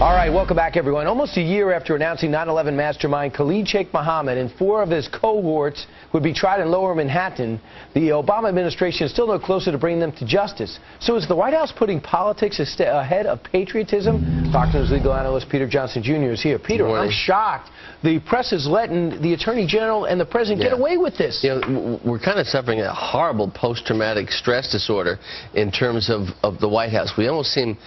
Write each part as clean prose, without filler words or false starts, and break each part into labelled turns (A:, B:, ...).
A: All right, welcome back, everyone. Almost a year after announcing 9/11 mastermind Khalid Sheikh Mohammed and 4 of his cohorts would be tried in Lower Manhattan, the Obama administration is still no closer to bringing them to justice. So is the White House putting politics ahead of patriotism? Fox News legal analyst Peter Johnson Jr. is here. Peter, I'm shocked. The press is letting the Attorney General and the President get away with this.
B: You know, we're kind of suffering a horrible post-traumatic stress disorder in terms of the White House. We almost seem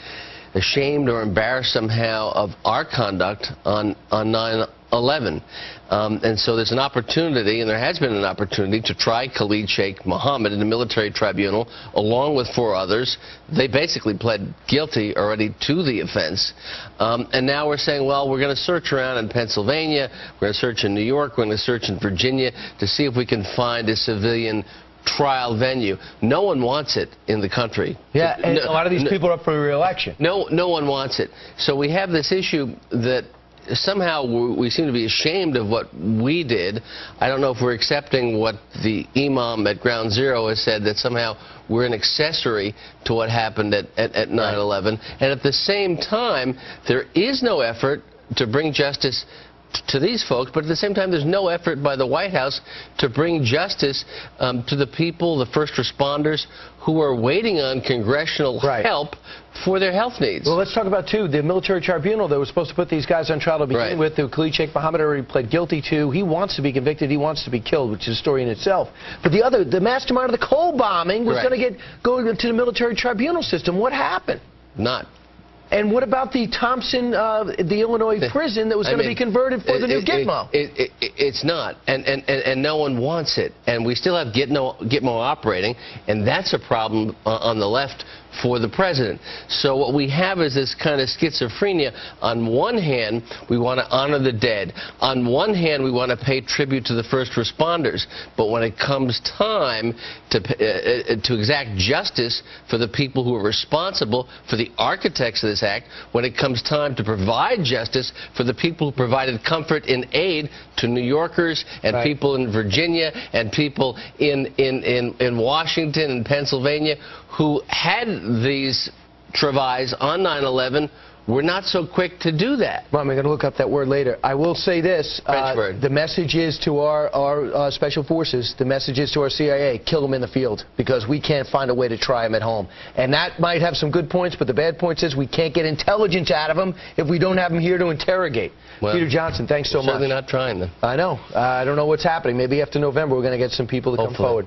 B: ashamed or embarrassed somehow of our conduct on 9/11. And so there's an opportunity, and there has been an opportunity, to try Khalid Sheikh Mohammed in the military tribunal along with 4 others. They basically pled guilty already to the offense. And now we're saying, well, we're going to search around in Pennsylvania, we're going to search in New York, we're going to search in Virginia to see if we can find a civilian trial venue. No one wants it in the country.
A: Yeah, and a lot of these people are up for re-election.
B: No one wants it. So we have this issue that somehow we seem to be ashamed of what we did. I don't know if we're accepting what the imam at Ground Zero has said, that somehow we're an accessory to what happened at 9/11. And at the same time, there is no effort to bring justice to these folks, but at the same time, there's no effort by the White House to bring justice to the people, the first responders, who are waiting on congressional help for their health needs.
A: Well, let's talk about, too, the military tribunal that was supposed to put these guys on trial to begin with, who Khalid Sheikh Mohammed already pled guilty to. He wants to be convicted. He wants to be killed, which is a story in itself. But the mastermind of the Cole bombing was going to go to the military tribunal system. What happened?
B: Not.
A: And what about the Thompson, the Illinois prison that was going to be converted for the new Gitmo?
B: It's not, and no one wants it. And we still have Gitmo operating, and that's a problem on the left for the president. So what we have is this kind of schizophrenia. On one hand, we want to honor the dead. On one hand, we want to pay tribute to the first responders. But when it comes time to exact justice for the people who are responsible for the architects of this act, when it comes time to provide justice for the people who provided comfort and aid to New Yorkers and people in Virginia and people in Washington and Pennsylvania who had these travails on 9/11, we're not so quick to do that.
A: Well, I'm going to look up that word later. I will say this. The message is to our special forces, the message is to our CIA, kill them in the field, because we can't find a way to try them at home. And that might have some good points, but the bad point is we can't get intelligence out of them if we don't have them here to interrogate. Well, Peter Johnson, thanks so much.
B: Certainly not trying them.
A: I know. I don't know what's happening. Maybe after November we're going to get some people to come forward.